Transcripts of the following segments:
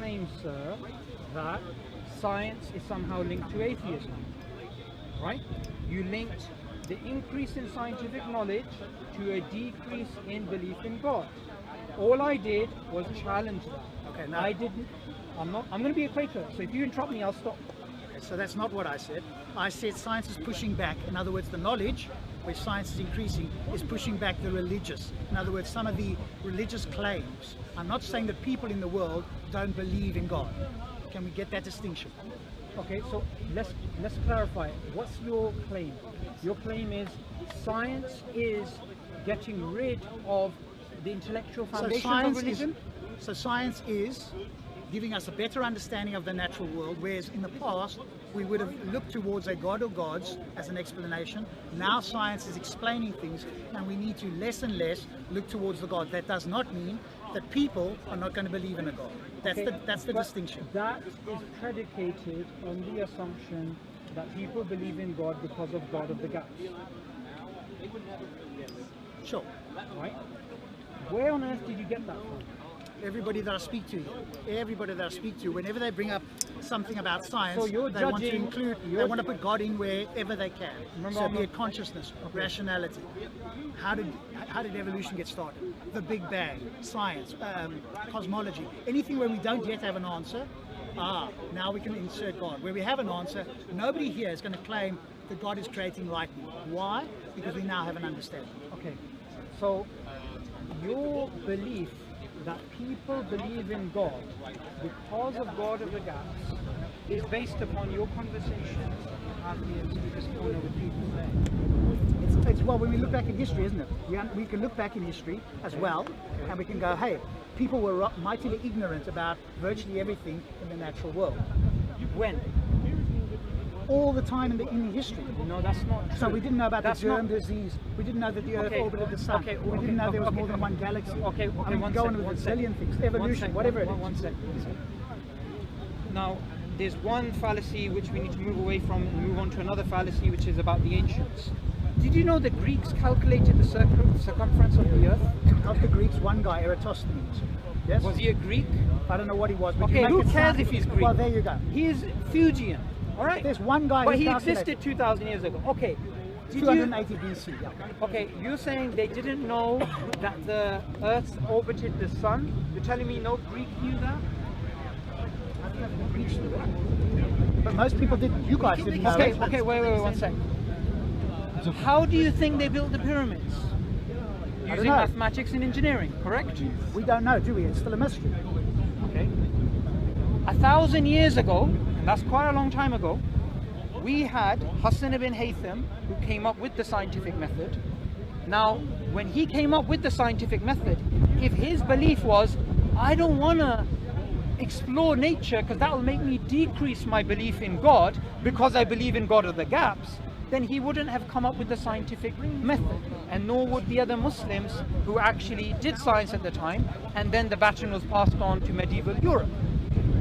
claim, sir, that science is somehow linked to atheism, right? You linked the increase in scientific knowledge to a decrease in belief in God. All I did was challenge that. Okay, no. I'm going to be a Quaker, so if you interrupt me, I'll stop. So that's not what I said. I said science is pushing back. In other words, the knowledge, where science is increasing, is pushing back the religious. In other words, some of the religious claims. I'm not saying that people in the world don't believe in God. Can we get that distinction? Okay, so let's clarify. What's your claim? Your claim is science is getting rid of the intellectual foundation of religion? So science is giving us a better understanding of the natural world, whereas in the past we would have looked towards a god or gods as an explanation. Now science is explaining things, and we need to less and less look towards the god. That does not mean that people are not going to believe in a god. That's the distinction. That is predicated on the assumption that people believe in God because of God of the gaps. Sure. Right? Where on earth did you get that from? Everybody that I speak to, whenever they bring up something about science, So you're they want to judging- include, they you're- want to put God in wherever they can. Remember, So I'm be not- it consciousness, rationality. How did evolution get started? The Big Bang, science, cosmology, anything where we don't yet have an answer. Now we can insert God. Where we have an answer, nobody here is going to claim that God is creating lightning. Why? Because we now have an understanding. Okay, so your belief that people believe in God because of God of the gaps is based upon your conversations you have here in this corner with people. It's well, when we look back in history, isn't it? We can look back in history as well, and we can go, hey, people were mightily ignorant about virtually everything in the natural world. When? All the time in the history. No, that's not true. So we didn't know about That's the germ not- disease. We didn't know that the Earth Okay, orbited the Sun. okay, We okay, didn't know there was okay, more than one galaxy. Okay, I mean, one go on sec, with one a sec. zillion things, One evolution, sec, whatever it is. one sec. Now, there's one fallacy which we need to move away from and move on to another fallacy, which is about the ancients. Did you know the Greeks calculated the circumference of the Earth? Not the Greeks, one guy, Eratosthenes. Yes? Was he a Greek? I don't know what he was. But Okay, you make who it cares sound- if he's Greek? Well, there you go. He is Fuegian, all right? There's one guy But who he calculated existed 2,000 years ago. Okay. Did 280 BC. Yeah. Okay, you're saying they didn't know that the Earth orbited the Sun? You're telling me no Greek knew that? But most people didn't. You guys didn't know Okay, it. okay, wait, 1 second. How do you think they built the pyramids? don't Using know. mathematics and engineering, correct? We don't know, do we? It's still a mystery. Okay. 1,000 years ago, and that's quite a long time ago, we had Hassan ibn Haytham, who came up with the scientific method. Now, when he came up with the scientific method, if his belief was, I don't want to explore nature because that will make me decrease my belief in God because I believe in God of the gaps, then he wouldn't have come up with the scientific method, and nor would the other Muslims who actually did science at the time, and then the baton was passed on to medieval Europe.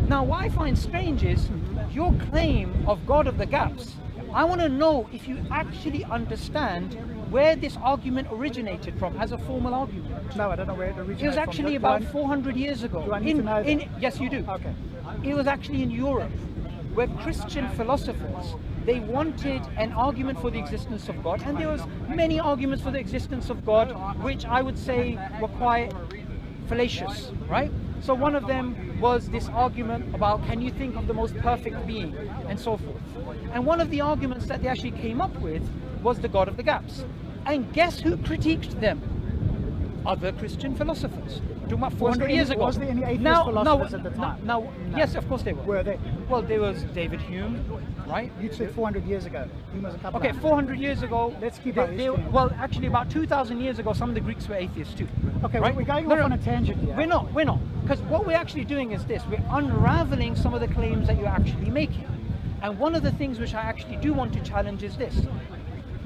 Now, what I find strange is your claim of God of the gaps. I want to know if you actually understand where this argument originated from as a formal argument. No, I don't know where it originated. It was actually from. about 400 years ago. Do I need to know that? Yes, you do. Okay. It was actually in Europe, where Christian philosophers, they wanted an argument for the existence of God, and there was many arguments for the existence of God, which I would say were quite fallacious, right? So one of them was this argument about, can you think of the most perfect being, and so forth. And one of the arguments that they actually came up with was the God of the gaps. And guess who critiqued them? Other Christian philosophers. Talking about 400 years ago. Was there any atheist philosophers at the time? No. Yes, of course they were. Were they? Well, there was David Hume, right? You said 400 years ago. He was a couple Okay, of 400 years ago. Let's keep our history. Well, actually, about 2,000 years ago, some of the Greeks were atheists too. Okay, right? we're going off on a tangent here. We're not. Because what we're actually doing is this. We're unraveling some of the claims that you're actually making. And one of the things which I actually do want to challenge is this.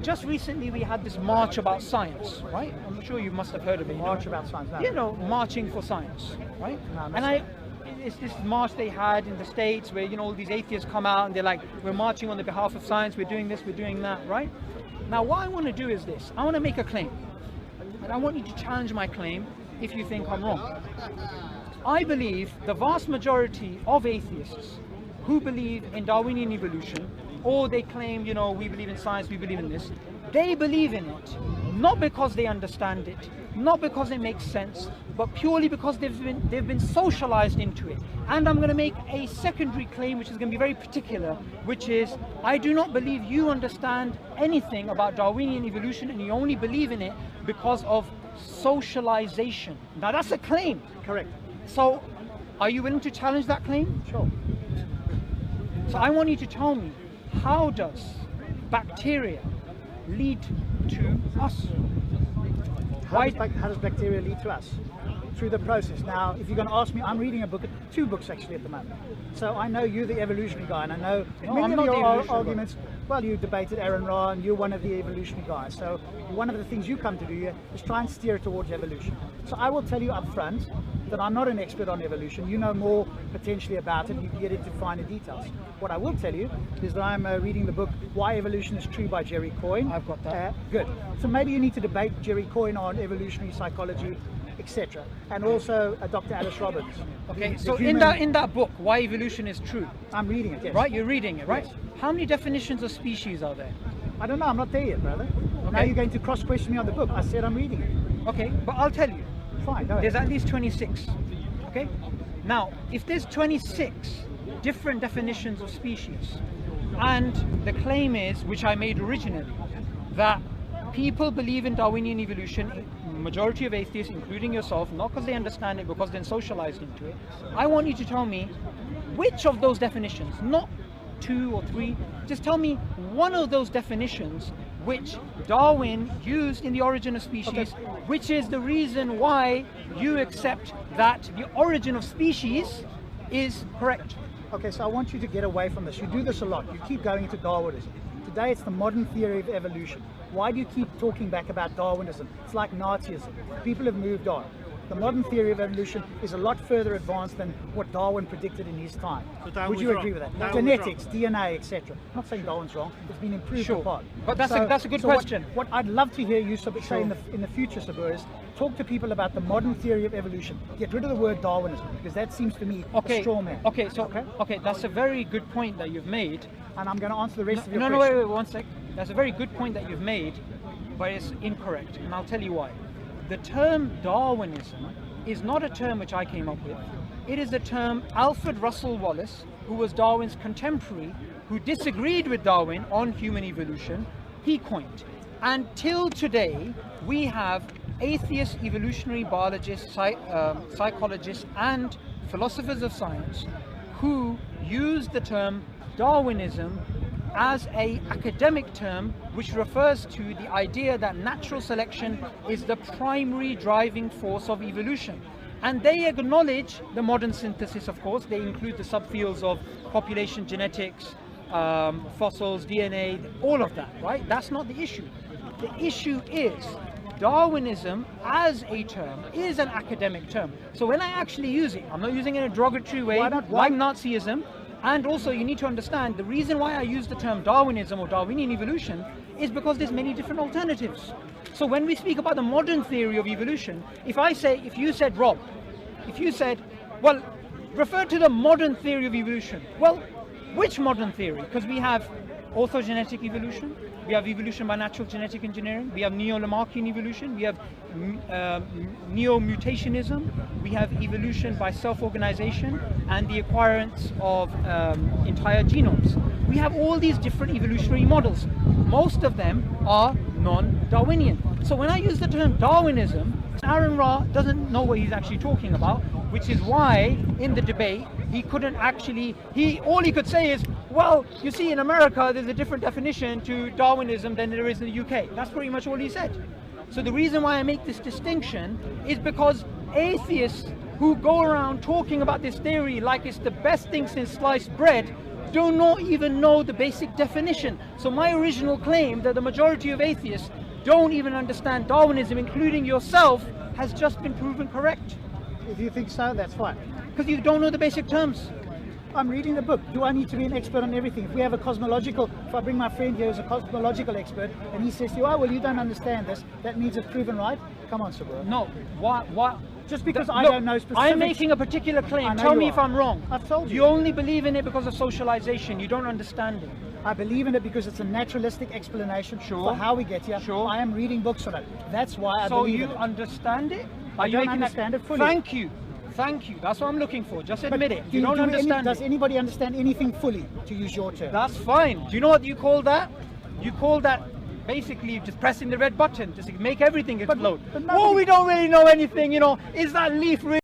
Just recently we had this march about science, right? I'm sure you must have heard of it. March about science. No. You know, marching for science, right? No, And it's this march they had in the States where, you know, all these atheists come out and they're like, we're marching on the behalf of science, we're doing this, we're doing that, right? Now what I want to do is this. I want to make a claim. And I want you to challenge my claim if you think I'm wrong. I believe the vast majority of atheists who believe in Darwinian evolution, or they claim, you know, we believe in science, we believe in this, they believe in it not because they understand it, not because it makes sense, but purely because they've been socialized into it. And I'm going to make a secondary claim, which is going to be very particular, which is I do not believe you understand anything about Darwinian evolution, and you only believe in it because of socialization. Now that's a claim. Correct. So are you willing to challenge that claim? Sure. So I want you to tell me, how does bacteria lead to us? How does bacteria lead to us? Through the process. Now, if you're going to ask me, I'm reading a book, 2 books actually at the moment. So I know you're the evolutionary guy, and I know many of your arguments. Well, you debated Aaron Ra, and you're one of the evolutionary guys. So one of the things you come to do here is try and steer towards evolution. So I will tell you up front that I'm not an expert on evolution. You know more potentially about it. You can get into finer details. What I will tell you is that I'm reading the book Why Evolution is True by Jerry Coyne. I've got that. Good. So maybe you need to debate Jerry Coyne on evolutionary psychology, etc. And also Dr. Alice Roberts. Okay, so in that book, Why Evolution is True. I'm reading it, yes. Right, you're reading it, right? Yes. How many definitions of species are there? I don't know, I'm not there yet, brother. Now you're going to cross-question me on the book. I said I'm reading it. Okay, but I'll tell you. Fine, go ahead. There's at least 26. Okay? Now, if there's 26 different definitions of species, and the claim is, which I made originally, that people believe in Darwinian evolution, majority of atheists, including yourself, not because they understand it, because they're socialized into it, I want you to tell me which of those definitions, not 2 or 3, just tell me one of those definitions which Darwin used in The Origin of Species, which is the reason why you accept that the origin of species is correct. Okay, so I want you to get away from this. You do this a lot. You keep going into Darwinism. Today it's the modern theory of evolution. Why do you keep talking back about Darwinism? It's like Nazism. People have moved on. The modern theory of evolution is a lot further advanced than what Darwin predicted in his time. So Would you agree with that? Genetics, DNA, etc. I'm not saying Darwin's wrong. It's been improved upon. But that's a good question. What I'd love to hear you say in the future, Subhoor, is talk to people about the modern theory of evolution. Get rid of the word Darwinism, because that seems to me a straw man. Okay, that's a very good point that you've made. And I'm going to answer the rest of your question. No, wait, 1 sec. That's a very good point that you've made, but it's incorrect, and I'll tell you why. The term Darwinism is not a term which I came up with. It is the term Alfred Russel Wallace, who was Darwin's contemporary, who disagreed with Darwin on human evolution, he coined. And till today, we have atheist evolutionary biologists, psychologists, and philosophers of science who use the term Darwinism as an academic term which refers to the idea that natural selection is the primary driving force of evolution. And they acknowledge the modern synthesis, of course. They include the subfields of population genetics, fossils, DNA, all of that, right? That's not the issue. The issue is Darwinism as a term is an academic term. So when I actually use it, I'm not using it in a derogatory way, like Nazism. And also you need to understand the reason why I use the term Darwinism or Darwinian evolution is because there's many different alternatives. So when we speak about the modern theory of evolution, if you said, Rob, well, refer to the modern theory of evolution. Well, which modern theory? Because we have orthogenetic evolution, we have evolution by natural genetic engineering, we have neo-Lamarckian evolution, we have neo-mutationism, we have evolution by self-organization and the acquirance of entire genomes. We have all these different evolutionary models. Most of them are non-Darwinian. So when I use the term Darwinism, Aaron Ra doesn't know what he's actually talking about, which is why in the debate he couldn't actually, all he could say is, well, you see in America there's a different definition to Darwinism than there is in the UK. That's pretty much all he said. So the reason why I make this distinction is because atheists who go around talking about this theory like it's the best thing since sliced bread do not even know the basic definition. So my original claim that the majority of atheists don't even understand Darwinism, including yourself, has just been proven correct. If you think so, that's fine. Because you don't know the basic terms. I'm reading the book. Do I need to be an expert on everything? If we have if I bring my friend here who's a cosmological expert, and he says to you, oh, well, you don't understand this, that means it's proven right. Come on, Subhoor. No, what? Just because Look, I don't know specifics. I'm making a particular I claim. know Tell you me are. if I'm wrong. I've told you. You only believe in it because of socialization. You don't understand it. I believe in it because it's a naturalistic explanation Sure. for how we get here. Sure. I am reading books on it. That's why I So believe you in it. understand it? I Are you don't making that- understand it fully. Thank you. Thank you. That's what I'm looking for. Just But admit it. do You don't understand Does it. anybody understand anything fully, to use your term? That's fine. Do you know what you call that? You call that basically just pressing the red button, just make everything explode. but Oh, nobody- we don't really know anything, you know. Is that leaf really